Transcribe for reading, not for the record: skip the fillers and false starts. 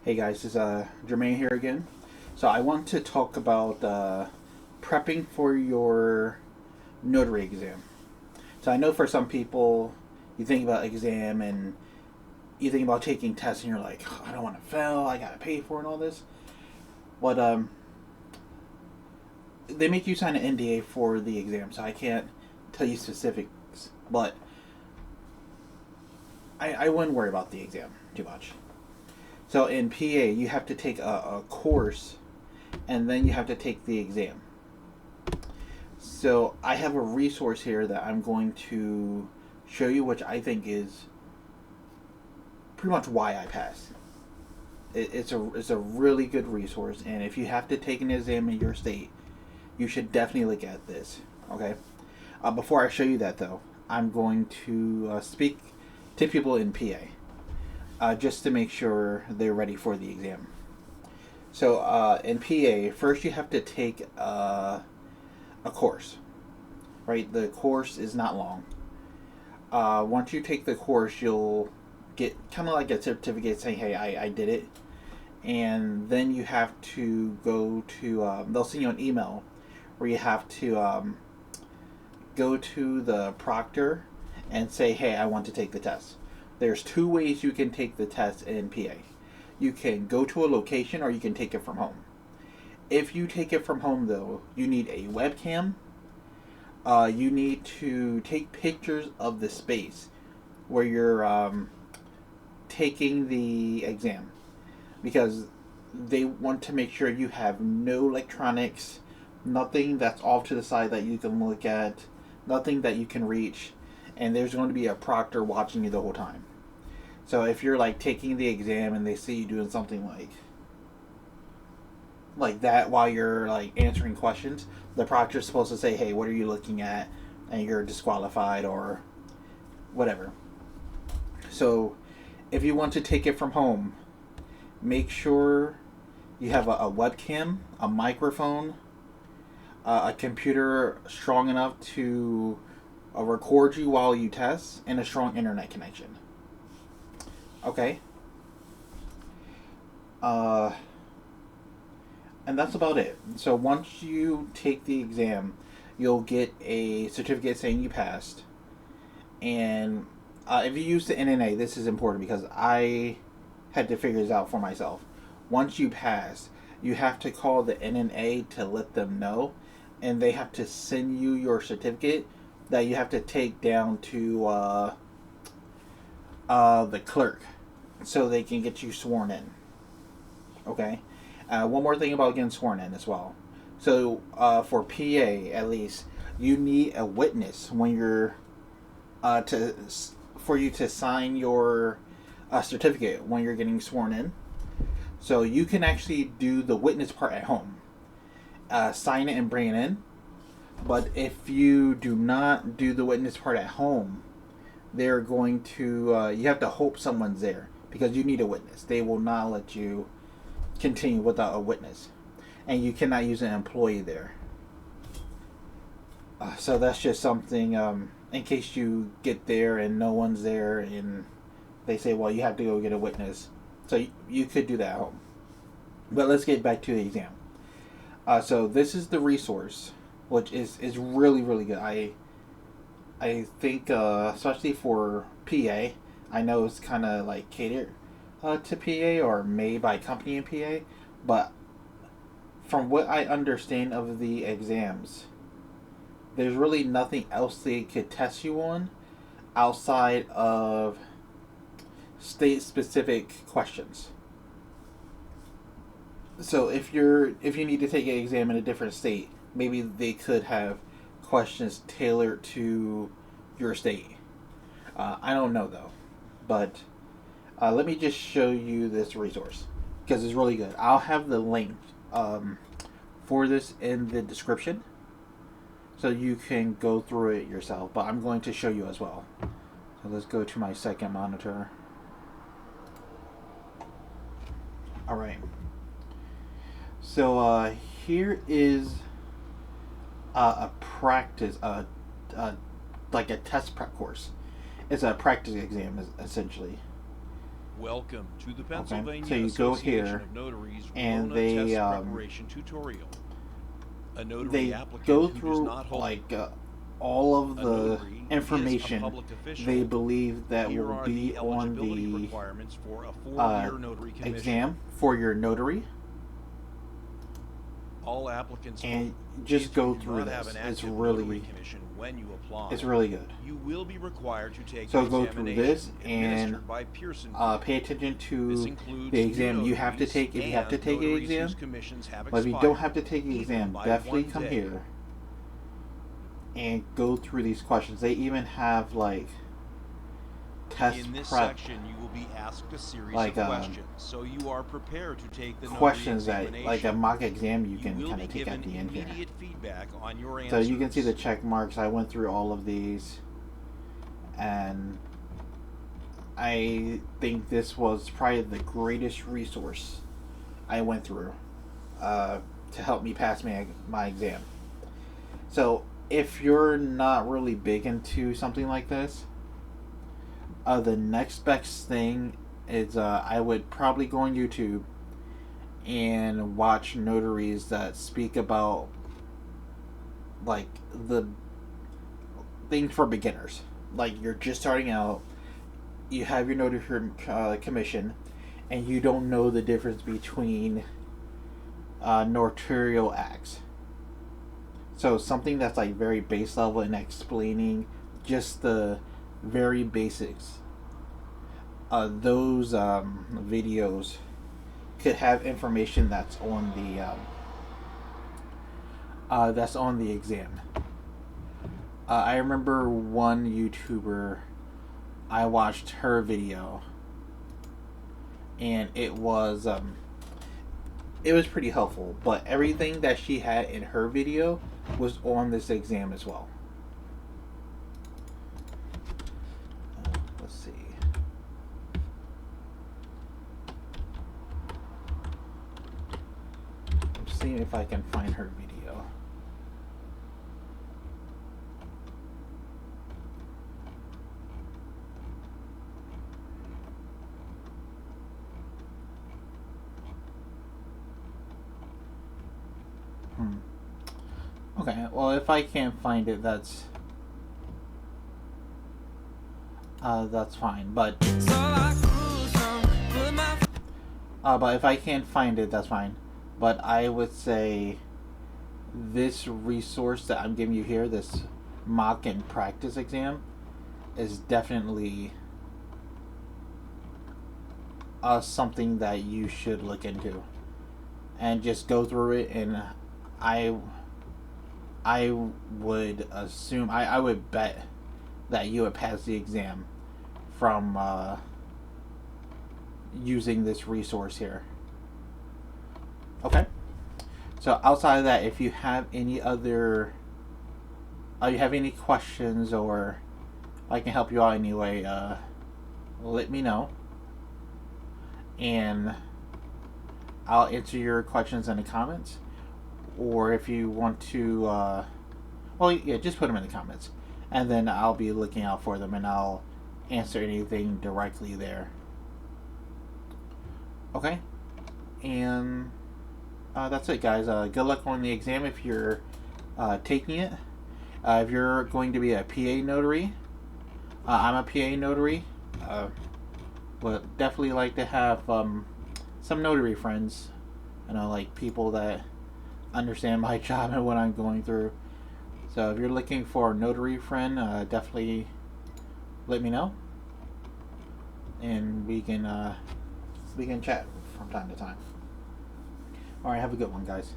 Hey guys, this is Jermaine here again. So I want to talk about prepping for your notary exam. So I know for some people, you think about exam and you think about taking tests and you're like, "Oh, I don't want to fail, I gotta pay for it and all this." But they make you sign an NDA for the exam, so I can't tell you specifics. But I wouldn't worry about the exam too much. So in PA, you have to take a course and then you have to take the exam. So I have a resource here that I'm going to show you, which I think is pretty much why I passed. It's a really good resource, and if you have to take an exam in your state, you should definitely look at this. Okay. Before I show you that, though, I'm going to speak to people in PA just to make sure they're ready for the exam. So in PA, first you have to take a course, right? The course is not long. Once you take the course, you'll get kind of like a certificate saying, hey, I did it. And then you have to go to, they'll send you an email where you have to go to the proctor and say, hey, I want to take the test. There's two ways you can take the test in PA. You can go to a location or you can take it from home. If you take it from home, though, you need a webcam. You need to take pictures of the space where you're taking the exam, because they want to make sure you have no electronics, nothing that's off to the side that you can look at, nothing that you can reach, and there's going to be a proctor watching you the whole time. So if you're like taking the exam and they see you doing something like that while you're like answering questions, the proctor's supposed to say, "Hey, what are you looking at?" and you're disqualified or whatever. So if you want to take it from home, make sure you have a webcam, a microphone, a computer strong enough to record you while you test, and a strong internet connection. Okay? Uh, and that's about it. So once you take the exam, you'll get a certificate saying you passed. And if you use the NNA, this is important because I had to figure this out for myself. Once you pass, you have to call the NNA to let them know, and they have to send you your certificate that you have to take down to the clerk so they can get you sworn in. Okay? One more thing about getting sworn in as well. So for PA, at least, you need a witness when you're for you to sign your certificate when you're getting sworn in. So you can actually do the witness part at home, sign it and bring it in. But if you do not do the witness part at home, they're going to you have to hope someone's there because you need a witness. They will not let you continue without a witness, and you cannot use an employee there. So that's just something in case you get there and no one's there, and they say, well, you have to go get a witness. So you could do that at home. But let's get back to the exam. So this is the resource, which is really, really good. I think, especially for PA, I know it's kind of like catered to PA or made by a company in PA, but from what I understand of the exams, there's really nothing else they could test you on outside of state specific questions. So if you need to take an exam in a different state, maybe they could have questions tailored to your state. I don't know though, but let me just show you this resource because it's really good. I'll have the link for this in the description so you can go through it yourself, but I'm going to show you as well. So let's go to my second monitor. Alright. So here is a practice, like a test prep course. It's a practice exam, essentially. Welcome to the Okay, Pennsylvania so you go Association here, of Notaries and Rona Test Preparation Tutorial. A notary they applicant go who does through not hold like all of a the notary is a information public official. they believe that Here will are be the on eligibility the requirements for a 4-year notary commission. exam for your notary, All applicants and just if go you do through not have this. an It's active really, notary commission when you apply. it's really good. You will be required to take So an go through this and administered by Pearson pay attention This to includes the exam you have to notaries take if you have to and take an notaries exam. whose commissions have But if you expired, don't have to take the even exam, by definitely 1 come day. here and go through these questions. They even have like test In this prep, section, you will be asked a series like of questions, so you are prepared to take the questions notary that, examination. like a mock exam, you can will kind be of take at given the end here. immediate feedback on your So answers. you can see the check marks. I went through all of these, and I think this was probably the greatest resource I went through to help me pass my exam. So if you're not really big into something like this, the next best thing is I would probably go on YouTube and watch notaries that speak about like the things for beginners. Like you're just starting out, you have your notary commission, and you don't know the difference between notarial acts. So something that's like very base level and explaining just the very basics. Those videos could have information that's on the exam. I remember one YouTuber, I watched her video, and it was pretty helpful. But everything that she had in her video was on this exam as well. Let's see. I'm seeing if I can find her video. Okay, well, if I can't find it, that's fine. But if I can't find it, that's fine. But I would say this resource that I'm giving you here, this mock and practice exam, is definitely something that you should look into and just go through it. And I would assume, I would bet that you would pass the exam from using this resource here. Okay. So outside of that, if you have any other, you have any questions, or I can help you out anyway, let me know, and I'll answer your questions in the comments. Or if you want to, just put them in the comments, and then I'll be looking out for them, and I'll answer anything directly there. Okay, and that's it, guys. Good luck on the exam if you're taking it. If you're going to be a PA notary, I'm a PA notary. Would definitely like to have some notary friends. Like people that understand my job and what I'm going through. So if you're looking for a notary friend, definitely let me know, and we can chat from time to time. All right, have a good one, guys.